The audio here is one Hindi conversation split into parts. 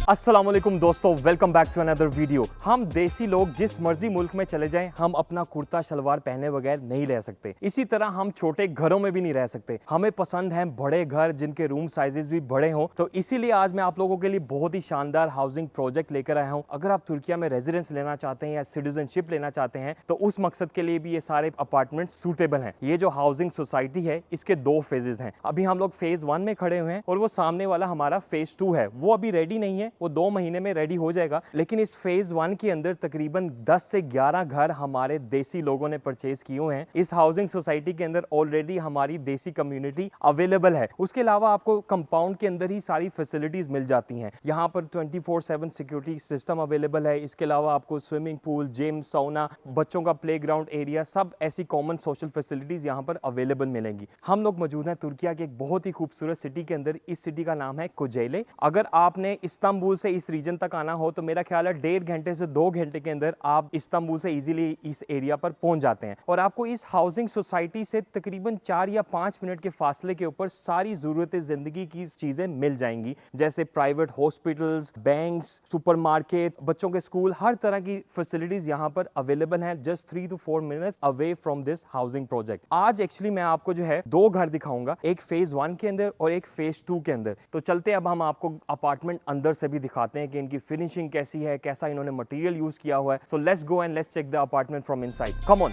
अस्सलामुअलैकुम दोस्तों, welcome back to another video. हम देसी लोग जिस मर्जी मुल्क में चले जाएं, हम अपना कुर्ता शलवार पहने बगैर नहीं रह सकते। इसी तरह हम छोटे घरों में भी नहीं रह सकते। हमें पसंद हैं बड़े घर जिनके रूम साइजेस भी बड़े हों। तो इसीलिए आज मैं आप लोगों के लिए बहुत ही शानदार हाउसिंग प्रोजेक्ट लेकर आया हूं। अगर आप तुर्किया में रेजिडेंस लेना चाहते हैं या सिटीजनशिप लेना चाहते हैं तो उस मकसद के लिए भी ये सारे अपार्टमेंट सूटेबल हैं। ये जो हाउसिंग सोसाइटी है इसके 2 फेजेस हैं। अभी हम लोग फेज 1 में खड़े हुए हैं और वो सामने वाला हमारा फेज 2 है। वो अभी रेडी नहीं है, वो 2 महीने में रेडी हो जाएगा। लेकिन इस फेज 1 के अंदर तकरीबन 10 से 11 घर हमारे देसी लोगों ने परचेज किए हुए हैं। इस हाउसिंग सोसाइटी के अंदर ऑलरेडी हमारी देसी कम्युनिटी अवेलेबल है। उसके अलावा आपको कंपाउंड के अंदर ही सारी फैसिलिटीज मिल जाती हैं। यहाँ पर 24/7 सिक्योरिटी सिस्टम अवेलेबल है। इसके अलावा आपको स्विमिंग पूल, जिम, सौना, बच्चों का प्लेग्राउंड एरिया, सब ऐसी कॉमन सोशल फैसिलिटीज यहाँ पर अवेलेबल मिलेंगी। हम लोग मौजूद हैं तुर्किया के एक बहुत ही खूबसूरत सिटी के अंदर। इस सिटी का नाम है कोजेले। अगर आपने इस्तांबुल से इस रीजन तक आना हो तो मेरा ख्याल है 1.5 घंटे से 2 घंटे के अंदर आप इस्तांबुल से इजीली इस एरिया पर पहुंच जाते हैं। और आपको इस हाउसिंग सोसाइटी से तकरीबन 4 या 5 मिनट के फासले के ऊपर सारी जरूरतें जिंदगी की चीजें मिल जाएंगी, जैसे प्राइवेट हॉस्पिटल्स, बैंक्स, सुपरमार्केट, बच्चों के स्कूल, हर तरह की फैसिलिटीज यहाँ पर अवेलेबल हैं just 3 to 4 minutes away from this housing project. आज एक्चुअली मैं आपको जो है 2 घर दिखाऊंगा, एक फेज 1 के अंदर और एक फेज 2 के अंदर। तो चलते अब हम आपको अपार्टमेंट अंदर से भी दिखाते हैं कि इनकी फिनिशिंग कैसी है, कैसा इन्होंने मटेरियल यूज किया हुआ है। सो let's go and let's check the apartment from inside. Come on.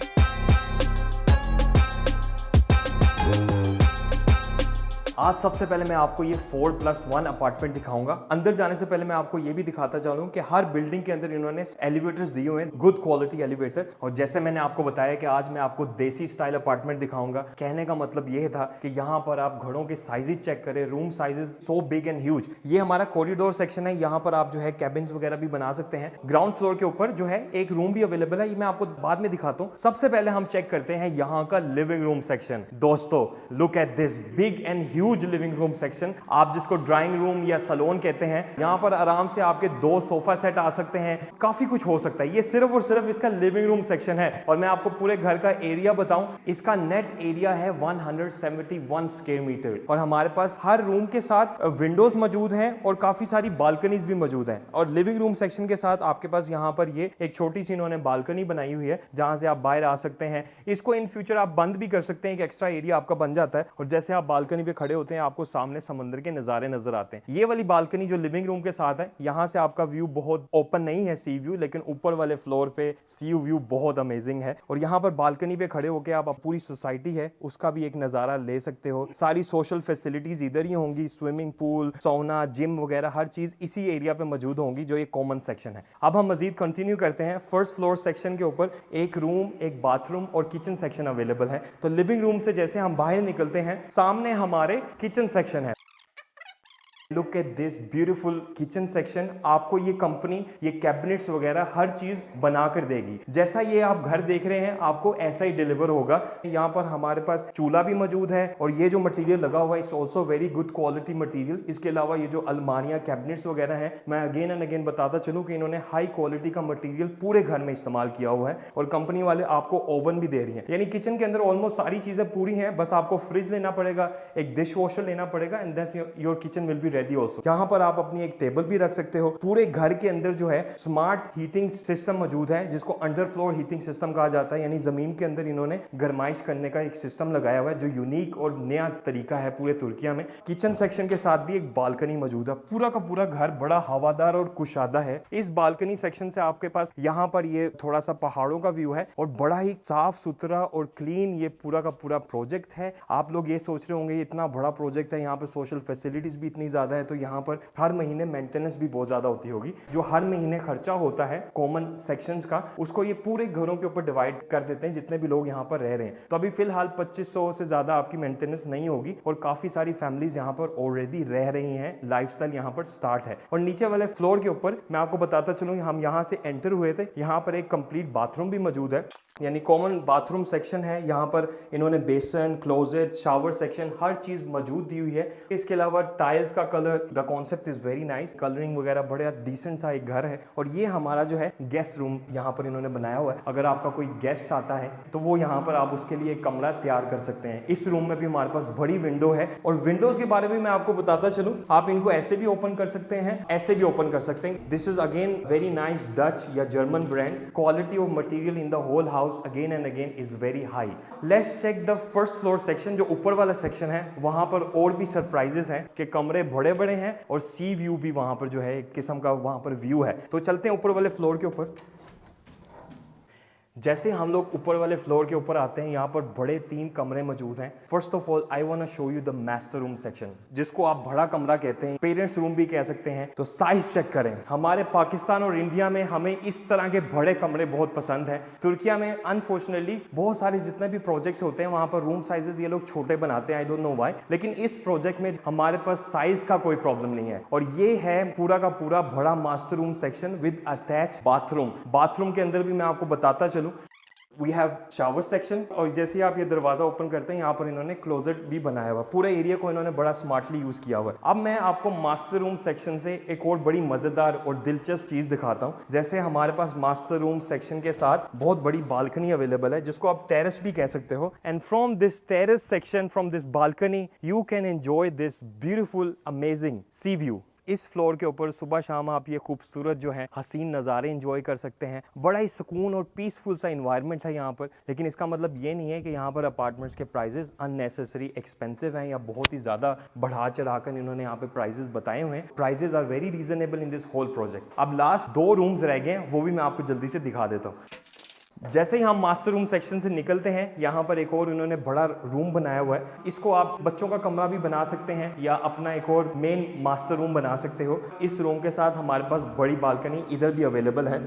आज सबसे पहले मैं आपको ये 4+1 अपार्टमेंट दिखाऊंगा। अंदर जाने से पहले मैं आपको ये भी दिखाता चलूं कि हर बिल्डिंग के अंदर इन्होंने एलिवेटर्स दिए हुए हैं, गुड क्वालिटी एलिवेटर। और जैसे मैंने आपको बताया कि आज मैं आपको देसी स्टाइल अपार्टमेंट दिखाऊंगा। कहने का मतलब ये था कि यहाँ पर आप घरों के साइजेस चेक करें, room sizes so big and huge. ये हमारा कॉरिडोर सेक्शन है, यहाँ पर आप जो है कैबिन्स वगैरह भी बना सकते हैं। ग्राउंड फ्लोर के ऊपर जो है एक रूम भी अवेलेबल है, ये मैं आपको बाद में दिखाता हूँ। सबसे पहले हम चेक करते हैं यहाँ का लिविंग रूम सेक्शन। दोस्तों look at this big and huge living room section. आप जिसको ड्राइंग रूम या सलोन कहते हैं, यहाँ पर आराम से आपके 2 सोफा सेट आ सकते हैं, काफी कुछ हो सकता है। ये सिर्फ और सिर्फ इसका लिविंग रूम सेक्शन है। और मैं आपको पूरे घर का एरिया बताऊं, इसका नेट एरिया है 171 स्क्वायर मीटर। और हमारे पास हर रूम के साथ विंडोज मौजूद हैं और काफी सारी बालकनीज भी मौजूद हैं। और लिविंग रूम सेक्शन के साथ आपके पास यहाँ पर ये एक छोटी सी इन्होंने बालकनी बनाई हुई है जहां से आप बाहर आ सकते हैं। इसको इन फ्यूचर आप बंद भी कर सकते हैं, एक एक्स्ट्रा एरिया आपका बन जाता है। और जैसे आप बालकनी पे खड़े होते हैं आपको सामने समंदर के नजारे नजर आते हैं। ये वाली बालकनी जो लिविंग रूम के साथ है, यहां से आपका व्यू बहुत ओपन नहीं है, सी व्यू, लेकिन ऊपर वाले फ्लोर पे सी व्यू बहुत अमेजिंग है। और यहां पर बालकनी पे खड़े होकर आप पूरी सोसाइटी है उसका भी एक नजारा ले सकते हो। सारी सोशल फैसिलिटीज इधर ही होंगी, स्विमिंग पूल, सौना, जिम वगैरह हर चीज इसी एरिया पे मौजूद होंगी, जो ये कॉमन सेक्शन है। अब हम मजीद कंटिन्यू करते हैं। फर्स्ट फ्लोर सेक्शन के ऊपर एक रूम, एक बाथरूम और किचन सेक्शन अवेलेबल है। तो लिविंग रूम से जैसे हम बाहर निकलते हैं, सामने हमारे किचन सेक्शन है। Look at this beautiful kitchen section. आपको ये कंपनी ये कैबिनेट्स वगैरह हर चीज बना कर देगी। जैसा ये आप घर देख रहे हैं आपको ऐसा ही डिलीवर होगा। यहाँ पर हमारे पास चूल्हा भी मौजूद है और ये जो मटेरियल लगा हुआ है it's also very good quality material. इसके अलावा ये जो अलमारियां, कैबिनेट्स वगैरह हैं, मैं अगेन एंड अगेन बताता चलूँ कि इन्होंने हाई क्वालिटी का मटीरियल पूरे घर में इस्तेमाल किया हुआ है। और कंपनी वाले आपको ओवन भी दे रही है, यानी किचन के अंदर ऑलमोस्ट सारी चीजें पूरी हैं। बस आपको फ्रिज लेना पड़ेगा, एक डिश वॉशर लेना पड़ेगा and then your kitchen will be ready also. यहाँ पर आप अपनी एक टेबल भी रख सकते हो। पूरे घर के अंदर जो है स्मार्ट हीटिंग सिस्टम मौजूद है, जिसको अंडर फ्लोर हीटिंग सिस्टम कहा जाता है, यानी जमीन के अंदर इन्होंने गर्माइश करने का एक सिस्टम लगाया हुआ है जो यूनिक और नया तरीका है पूरे तुर्किया में। किचन सेक्शन के साथ भी एक बालकनी मौजूद है। पूरा का पूरा घर बड़ा हवादार और कुशादा है। इस बालकनी सेक्शन से आपके पास यहाँ पर ये थोड़ा सा पहाड़ों का व्यू है और बड़ा ही साफ सुथरा और क्लीन ये पूरा का पूरा प्रोजेक्ट है। आप लोग ये सोच रहे होंगे इतना बड़ा प्रोजेक्ट है, यहाँ पर सोशल फैसिलिटीज भी इतनी ज्यादा है, तो यहाँ पर हर महीने मेंटेनेंस भी बहुत ज्यादा होती होगी। जो हर महीने खर्चा होता है कॉमन सेक्शंस का, उसको ये पूरे घरों के ऊपर डिवाइड कर देते हैं जितने भी लोग यहाँ पर रह रहे हैं। तो अभी फिलहाल 2500 से ज्यादा आपकी मेंटेनेंस नहीं होगी और काफी सारी फैमिलीज यहाँ पर ऑलरेडी रह रही हैं। लाइफस्टाइल यहाँ पर स्टार्ट है। और नीचे वाले फ्लोर के ऊपर मैं आपको बताता चलूँ, हम यहाँ से एंटर हुए थे, यहाँ पर एक कंप्लीट बाथरूम भी मौजूद है, यानी कॉमन बाथरूम सेक्शन है। यहाँ पर इन्होंने बेसन, क्लोजेट, शावर सेक्शन हर चीज मौजूद दी हुई है। इसके अलावा टाइल्स का colour, the concept is very nice, colouring वगैरह बड़ा डिसेंट सा एक घर है। और ये हमारा जो है गेस्ट रूम यहाँ पर इन्होंने बनाया हुआ है। अगर आपका कोई गेस्ट आता है तो वो यहाँ पर आप उसके लिए एक कमरा तैयार कर सकते हैं। इस रूम में भी हमारे पास बड़ी विंडो है, और विंडोज के बारे में मैं आपको बताता चलूं, आप इनको ऐसे भी ओपन कर सकते हैं, ऐसे भी ओपन कर सकते हैं। This is again very nice Dutch या German brand. Quality of material in the whole house again and again is very high. Let's check the first floor section. जो ऊपर वाला सेक्शन है वहां पर और भी सरप्राइजेस हैं कि कमरे बड़े बड़े हैं और सी व्यू भी वहां पर जो है एक किस्म का वहां पर व्यू है। तो चलते हैं ऊपर वाले फ्लोर के ऊपर। जैसे हम लोग ऊपर वाले फ्लोर के ऊपर आते हैं, यहाँ पर बड़े 3 कमरे मौजूद हैं। First of all I want to show you the master room section, जिसको आप बड़ा कमरा कहते हैं, पेरेंट्स रूम भी कह सकते हैं। तो साइज चेक करें। हमारे पाकिस्तान और इंडिया में हमें इस तरह के बड़े कमरे बहुत पसंद हैं। तुर्किया में अनफॉर्चुनेटली बहुत सारे जितने भी प्रोजेक्ट्स होते हैं वहां पर रूम साइजेस ये लोग छोटे बनाते हैं, आई डोंट नो व्हाई। लेकिन इस प्रोजेक्ट में हमारे पास साइज का कोई प्रॉब्लम नहीं है, और ये है पूरा का पूरा बड़ा master room section with attach bathroom. Bathroom के अंदर भी मैं आपको बताता चलूं, वी हैव शावर सेक्शन, और जैसे आप ये दरवाजा ओपन करते हैं यहाँ पर इन्होंने क्लोजेट भी बनाया हुआ। पूरे एरिया को इन्होंने बड़ा स्मार्टली यूज किया हुआ है। अब मैं आपको मास्टर रूम सेक्शन से एक और बड़ी मजेदार और दिलचस्प चीज दिखाता हूँ। जैसे हमारे पास मास्टर रूम सेक्शन के साथ बहुत बड़ी बालकनी अवेलेबल है, जिसको आप टेरेस भी कह सकते हो। And from this terrace section, from this balcony, you can enjoy this beautiful amazing C view. इस फ्लोर के ऊपर सुबह शाम आप ये खूबसूरत जो है हसीन नज़ारे एंजॉय कर सकते हैं। बड़ा ही सुकून और पीसफुल सा इन्वायरमेंट है यहाँ पर। लेकिन इसका मतलब ये नहीं है कि यहाँ पर अपार्टमेंट्स के प्राइजेस अननेसेसरी एक्सपेंसिव हैं या बहुत ही ज़्यादा बढ़ा चढ़ाकर इन्होंने यहाँ पे प्राइजेस बताए हुए हैं। Prices are very reasonable in this whole project. अब लास्ट 2 रूम्स रह गए हैं, वो भी मैं आपको जल्दी से दिखा देता हूँ। जैसे ही हम मास्टर रूम सेक्शन से निकलते हैं, यहाँ पर एक और इन्होंने बड़ा रूम बनाया हुआ है। इसको आप बच्चों का कमरा भी बना सकते हैं या अपना एक और मेन मास्टर रूम बना सकते हो। इस रूम के साथ हमारे पास बड़ी बालकनी इधर भी अवेलेबल है।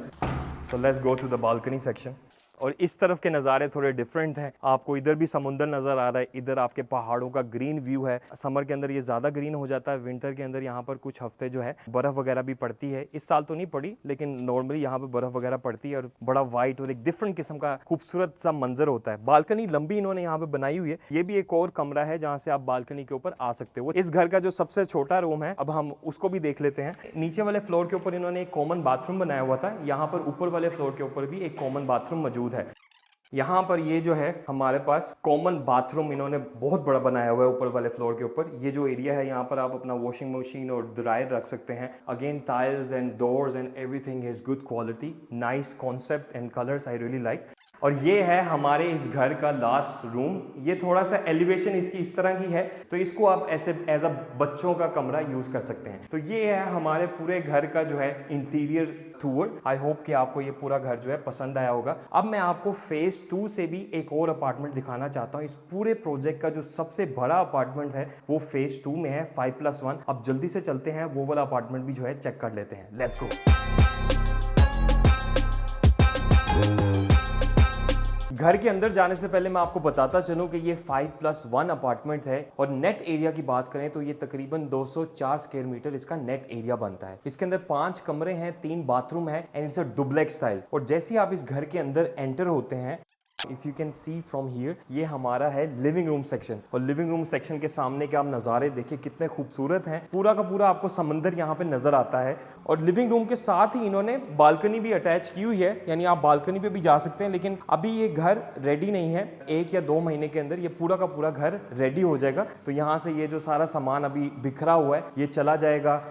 सो let's go to the balcony section. और इस तरफ के नज़ारे थोड़े डिफरेंट हैं। आपको इधर भी समुंदर नज़र आ रहा है, इधर आपके पहाड़ों का ग्रीन व्यू है। समर के अंदर ये ज़्यादा ग्रीन हो जाता है, विंटर के अंदर यहाँ पर कुछ हफ्ते जो है बर्फ़ वगैरह भी पड़ती है। इस साल तो नहीं पड़ी, लेकिन नॉर्मली यहाँ पर बर्फ़ वगैरह पड़ती है और बड़ा वाइट और एक डिफरेंट किस्म का खूबसूरत सा मंजर होता है। बालकनी लंबी इन्होंने यहाँ पर बनाई हुई है। ये भी एक और कमरा है जहाँ से आप बालकनी के ऊपर आ सकते हो। इस घर का जो सबसे छोटा रूम है, अब हम उसको भी देख लेते हैं। नीचे वाले फ्लोर के ऊपर इन्होंने एक कॉमन बाथरूम बनाया हुआ था। यहाँ पर ऊपर वाले फ्लोर के ऊपर भी एक कॉमन बाथरूम मौजूद है। यहाँ पर ये जो है हमारे पास कॉमन बाथरूम इन्होंने बहुत बड़ा बनाया हुआ है ऊपर वाले फ्लोर के ऊपर। ये जो एरिया है यहाँ पर आप अपना वॉशिंग मशीन और ड्रायर रख सकते हैं। Again tiles and doors and everything is good quality, nice concept and colours I really like. और ये है हमारे इस घर का लास्ट रूम। ये थोड़ा सा एलिवेशन इसकी इस तरह की है, तो इसको आप ऐसे एज अ बच्चों का कमरा यूज कर सकते हैं। तो ये है हमारे पूरे घर का जो है इंटीरियर टूर। आई होप कि आपको ये पूरा घर जो है पसंद आया होगा। अब मैं आपको फेज 2 से भी एक और अपार्टमेंट दिखाना चाहता हूँ। इस पूरे प्रोजेक्ट का जो सबसे बड़ा अपार्टमेंट है वो फेज 2 में है, 5+1। अब जल्दी से चलते हैं, वो वाला अपार्टमेंट भी जो है चेक कर लेते हैं। Let's go. घर के अंदर जाने से पहले मैं आपको बताता चलूं कि ये 5+1 अपार्टमेंट है, और नेट एरिया की बात करें तो ये तकरीबन 204 स्क्वायर मीटर इसका नेट एरिया बनता है। इसके अंदर 5 कमरे हैं, 3 बाथरूम है and it's a duplex style. और जैसे ही आप इस घर के अंदर एंटर होते हैं, if you can see from here, ये हमारा है लिविंग रूम सेक्शन। और लिविंग रूम सेक्शन के सामने के आप नज़ारे देखिए कितने खूबसूरत हैं। पूरा का पूरा आपको समंदर यहाँ पे नजर आता है। और लिविंग रूम के साथ ही इन्होंने बालकनी भी अटैच की हुई है, यानी आप बालकनी पे भी जा सकते हैं। लेकिन अभी ये घर रेडी नहीं है, 1 या 2 महीने के अंदर ये पूरा का पूरा घर रेडी हो जाएगा। तो यहाँ से ये जो सारा सामान अभी बिखरा हुआ है ये चला जाएगा।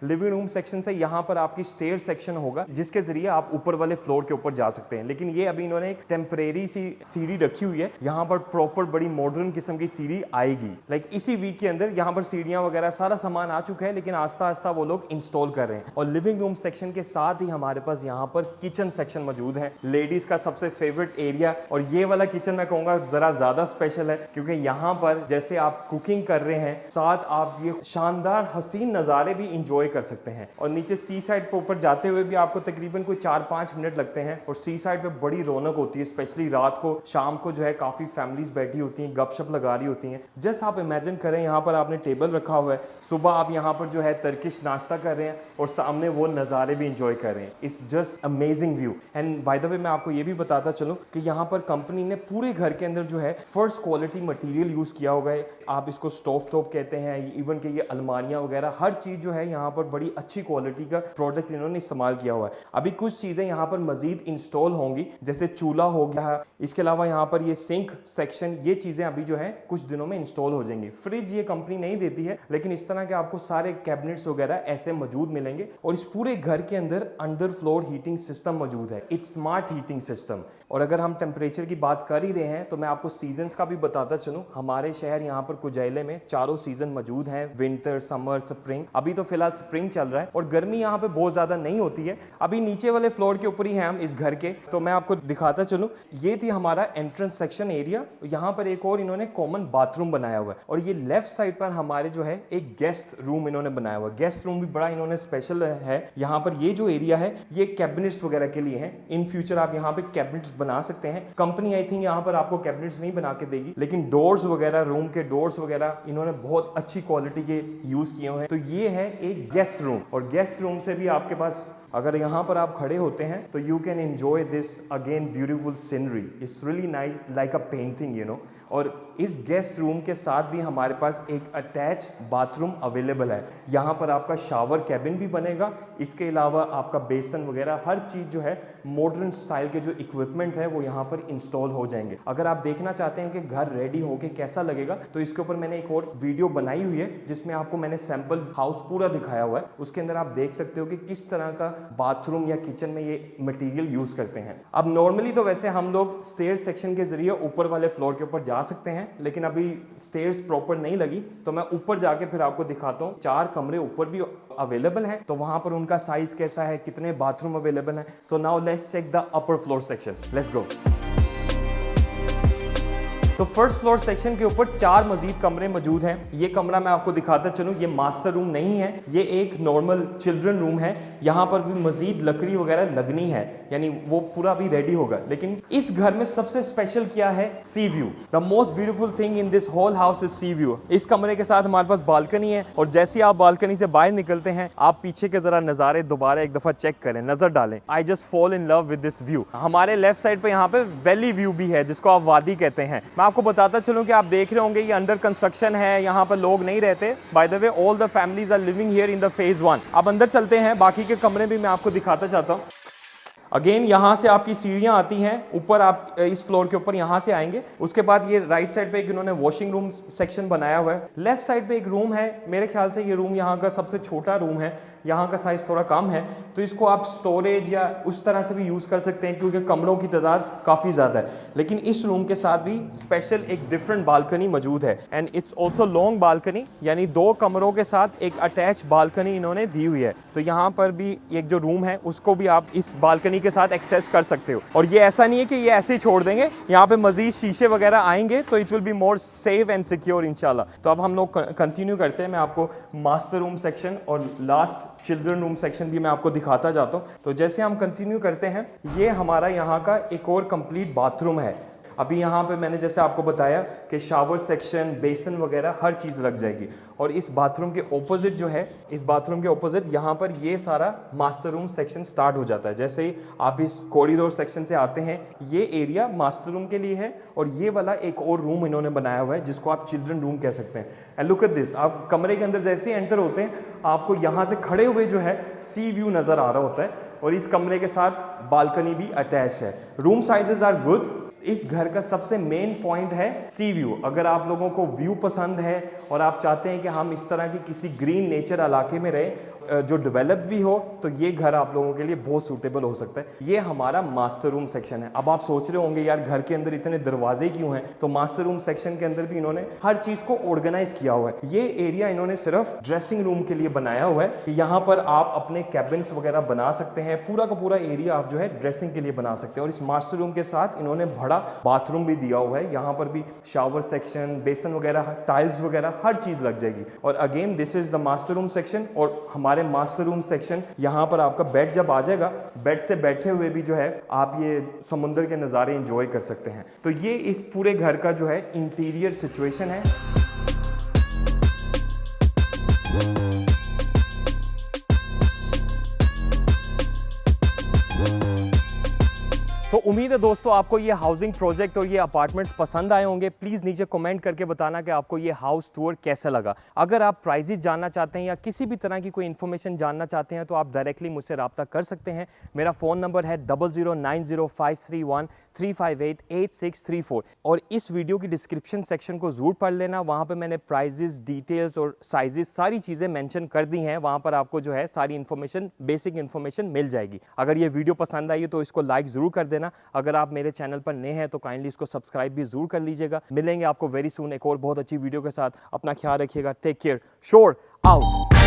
लिविंग रूम सेक्शन से यहाँ पर आपकी स्टेयर सेक्शन होगा, जिसके जरिए आप ऊपर वाले फ्लोर के ऊपर जा सकते हैं। लेकिन ये अभी इन्होंने एक टेम्परेरी सी सीढ़ी रखी हुई है, यहाँ पर प्रॉपर बड़ी मॉडर्न किस्म की सीढ़ी आएगी। लाइक इसी वीक के अंदर यहाँ पर सीढ़ियाँ वगैरह सारा सामान आ चुका है, लेकिन आस्ता आस्ता वो लोग इंस्टॉल कर रहे हैं। और लिविंग रूम सेक्शन के साथ ही हमारे पास यहाँ पर किचन सेक्शन मौजूद है, लेडीज का सबसे फेवरेट एरिया। और ये वाला किचन मैं कहूँगा जरा ज्यादा स्पेशल है, क्योंकि यहाँ पर जैसे आप कुकिंग कर रहे हैं, साथ आप ये शानदार हसीन नज़ारे भी इंजॉय एंजॉय कर सकते हैं। और नीचे सी साइड पर ऊपर जाते हुए भी आपको तकरीबन कोई 4-5 मिनट लगते हैं और सी साइड पे बड़ी रौनक होती है, स्पेशली रात को, शाम को जो है काफ़ी फैमिलीज बैठी होती हैं, गपशप लगा रही होती हैं। जस्ट आप इमेजिन करें यहाँ पर आपने टेबल रखा हुआ है, सुबह आप यहाँ पर जो है टर्किश नाश्ता कर रहे हैं और सामने वो नज़ारे भी इंजॉय कर रहे हैं। It's just amazing view. And bye the वे मैं आपको ये भी बताता चलूँ कि यहाँ पर कंपनी ने पूरे घर के अंदर जो है फर्स्ट क्वालिटी मटेरियल यूज़ किया होगा है। आप इसको स्टोव कहते हैं, इवन के ये अलमारियाँ वगैरह हर चीज़ जो है यहाँ पर बड़ी अच्छी क्वालिटी का प्रोडक्ट इन्होंने इस्तेमाल किया हुआ है। अभी कुछ चीज़ें यहाँ पर मजीद इंस्टॉल होंगी, जैसे चूल्हा हो गया, इसके अलावा यहाँ पर ये सिंक सेक्शन, ये चीज़ें अभी जो है कुछ दिनों में इंस्टॉल हो जाएंगी। फ्रिज ये कंपनी नहीं देती है, लेकिन इस तरह के आपको सारे कैबिनेट्स वगैरह ऐसे मौजूद मिलेंगे। और इस पूरे घर के अंदर अंडर फ्लोर हीटिंग सिस्टम मौजूद है, इट्स स्मार्ट हीटिंग सिस्टम। और अगर हम टेम्परेचर की बात कर ही रहे हैं तो मैं आपको सीजन्स का भी बताता चलूँ। हमारे शहर यहाँ पर कुजैले में चारों सीजन मौजूद हैं, विंटर, समर, स्प्रिंग। अभी तो फिलहाल स्प्रिंग चल रहा है और गर्मी यहाँ पे बहुत ज़्यादा नहीं होती है। अभी नीचे वाले फ्लोर के ऊपर ही हैं हम इस घर के, तो मैं आपको दिखाता चलूँ। ये थी हमारा एंट्रेंस सेक्शन एरिया। यहाँ पर एक और इन्होंने कॉमन बाथरूम बनाया हुआ है और ये लेफ्ट साइड पर हमारे जो है एक गेस्ट रूम इन्होंने बनाया हुआ है। गेस्ट रूम भी बड़ा इन्होंने स्पेशल है। यहाँ पर ये जो एरिया है ये कैबिनेट्स वगैरह के लिए है। इन फ्यूचर आप यहाँ पे कैबिनेट्स बना सकते हैं। कंपनी आई थिंक यहाँ पर आपको कैबिनेट्स नहीं बना के देगी, लेकिन डोर्स वगैरह, रूम के डोर्स वगैरह इन्होंने बहुत अच्छी क्वालिटी के यूज किए हुए हैं। तो ये है एक गेस्ट रूम और गेस्ट रूम से भी आपके पास अगर यहाँ पर आप खड़े होते हैं तो you can enjoy this again beautiful scenery. It's really nice like a painting, you know. और इस गेस्ट रूम के साथ भी हमारे पास एक अटैच बाथरूम अवेलेबल है। यहाँ पर आपका शावर कैबिन भी बनेगा। इसके अलावा आपका बेसन वगैरह हर चीज़ जो है मॉडर्न स्टाइल के जो इक्विपमेंट है वो यहाँ पर इंस्टॉल हो जाएंगे। अगर आप देखना चाहते हैं कि घर रेडी होके कैसा लगेगा तो इसके ऊपर मैंने एक और वीडियो बनाई हुई है जिसमें आपको मैंने सैंपल हाउस पूरा दिखाया हुआ है। उसके अंदर आप देख सकते हो कि किस तरह का बाथरूम या किचन में ये मटेरियल यूज करते हैं। अब नॉर्मली तो वैसे हम लोग स्टेयर सेक्शन के जरिए ऊपर वाले फ्लोर के ऊपर जा सकते हैं, लेकिन अभी स्टेयर्स प्रॉपर नहीं लगी तो मैं ऊपर जाके फिर आपको दिखाता हूँ। 4 कमरे ऊपर भी अवेलेबल हैं, तो वहां पर उनका साइज कैसा है, कितने बाथरूम अवेलेबल हैं। So now let's check the upper floor section. Let's go. तो फर्स्ट फ्लोर सेक्शन के ऊपर 4 मजीद कमरे मौजूद हैं। ये कमरा मैं आपको दिखाता चलूँ, ये मास्टर रूम नहीं है, ये एक नॉर्मल चिल्ड्रन रूम है। यहाँ पर भी मजीद लकड़ी वगैरह लगनी है, यानी वो पूरा भी रेडी होगा। लेकिन इस घर में सबसे स्पेशल क्या है? Sea view. The most beautiful thing in this whole house is sea view. इस कमरे के साथ हमारे पास बालकनी है और जैसे आप बालकनी से बाहर निकलते हैं आप पीछे के जरा नज़ारे दोबारा एक दफ़ा चेक करें, नज़र डालें। I just fall in love with this view. हमारे लेफ्ट साइड पे यहाँ पे वैली व्यू भी है जिसको आप वादी कहते हैं। मैं आपको बताता चलूं कि आप देख रहे होंगे ये अंडर कंस्ट्रक्शन है, यहाँ पर लोग नहीं रहते। By the way all the families are living here in the phase 1। अब अंदर चलते हैं, बाकी के कमरे भी मैं आपको दिखाता चाहता हूँ। अगेन यहाँ से आपकी सीढ़ियाँ आती हैं ऊपर, आप इस फ्लोर के ऊपर यहाँ से आएंगे। उसके बाद ये राइट साइड पे एक इन्होंने वॉशिंग रूम सेक्शन बनाया हुआ है। लेफ्ट साइड पे एक रूम है, मेरे ख्याल से ये रूम यहाँ का सबसे छोटा रूम है, यहाँ का साइज थोड़ा कम है, तो इसको आप स्टोरेज या उस तरह से भी यूज़ कर सकते हैं क्योंकि कमरों की तादाद काफ़ी ज़्यादा है। लेकिन इस रूम के साथ भी स्पेशल एक डिफरेंट बालकनी मौजूद है and it's also long balcony, यानी 2 कमरों के साथ एक अटैच बालकनी इन्होंने दी हुई है। तो यहाँ पर भी एक जो रूम है उसको भी आप इस बालकनी के साथ एक्सेस कर सकते हो। और ये ऐसा नहीं है कि ये ऐसे ही छोड़ देंगे, यहाँ पे मजीद शीशे वगैरह आएंगे तो it will be more safe and secure इंशाल्लाह। तो अब हम लोग कंटिन्यू करते हैं। मैं आपको मास्टर रूम सेक्शन और लास्ट चिल्ड्रन रूम सेक्शन भी मैं आपको दिखाता जाता हूँ। तो जैसे हम कंटिन्यू करते हैं, ये हमारा यहाँ का एक और कंप्लीट बाथरूम है। अभी यहाँ पे मैंने जैसे आपको बताया कि शावर सेक्शन, बेसन वगैरह हर चीज़ लग जाएगी। और इस बाथरूम के ऑपोजिट जो है, इस बाथरूम के ऑपोजिट यहाँ पर ये सारा मास्टर रूम सेक्शन स्टार्ट हो जाता है। जैसे ही आप इस कॉरिडोर सेक्शन से आते हैं, ये एरिया मास्टर रूम के लिए है और ये वाला एक और रूम इन्होंने बनाया हुआ है जिसको आप चिल्ड्रन रूम कह सकते हैं। एंड लुक एट दिस, आप कमरे के अंदर जैसे ही एंटर होते हैं आपको यहाँ से खड़े हुए जो है सी व्यू नज़र आ रहा होता है और इस कमरे के साथ बालकनी भी अटैच है। Room sizes are good. इस घर का सबसे मेन पॉइंट है सी व्यू। अगर आप लोगों को व्यू पसंद है और आप चाहते हैं कि हम इस तरह की किसी ग्रीन नेचर इलाके में रहे जो डेवलप भी हो, तो ये घर आप लोगों के लिए बहुत सूटेबल हो सकता है। ये हमारा मास्टर रूम सेक्शन है। अब आप सोच रहे होंगे यार घर के अंदर इतने दरवाजे क्यों हैं? तो मास्टर रूम सेक्शन के अंदर भी इन्होंने हर चीज़ को ऑर्गेनाइज किया हुआ है। ये एरिया इन्होंने सिर्फ ड्रेसिंग रूम के लिए बनाया हुआ है कि यहाँ पर आप अपने कैबिन्स वगैरह बना सकते हैं। पूरा का पूरा एरिया आप जो है ड्रेसिंग के लिए बना सकते हैं। और इस मास्टर रूम के साथ इन्होंने बड़ा बाथरूम भी दिया हुआ है। यहाँ पर भी शावर सेक्शन, बेसन वगैरह, टाइल्स वगैरह हर चीज़ लग जाएगी। और again this is the master room section और हमारे हमारे मास्टर रूम सेक्शन, यहाँ पर आपका बेड जब आ जाएगा, बेड से बैठे हुए भी जो है आप ये समुंदर के नज़ारे एंजॉय कर सकते हैं। तो ये इस पूरे घर का जो है इंटीरियर सिचुएशन है। तो उम्मीद है दोस्तों आपको ये हाउसिंग प्रोजेक्ट और ये अपार्टमेंट्स पसंद आए होंगे। प्लीज़ नीचे कमेंट करके बताना कि आपको ये हाउस टूर कैसा लगा। अगर आप प्राइजेस जानना चाहते हैं या किसी भी तरह की कोई इन्फॉर्मेशन जानना चाहते हैं तो आप डायरेक्टली मुझसे रब्ता कर सकते हैं। मेरा फ़ोन नंबर है 00905313588634 और इस वीडियो की डिस्क्रिप्शन सेक्शन को ज़रूर पढ़ लेना। वहाँ पर मैंने प्राइजेस, डिटेल्स और साइजेस सारी चीज़ें मेंशन कर दी हैं। वहाँ पर आपको जो है सारी इन्फॉर्मेशन, बेसिक इन्फॉर्मेशन मिल जाएगी। अगर ये वीडियो पसंद आई तो इसको लाइक ज़रूर कर देना। अगर आप मेरे चैनल पर नए हैं तो काइंडली इसको सब्सक्राइब भी जरूर कर लीजिएगा। मिलेंगे आपको वेरी सून एक और बहुत अच्छी वीडियो के साथ। अपना ख्याल रखिएगा। Take care. Shout out.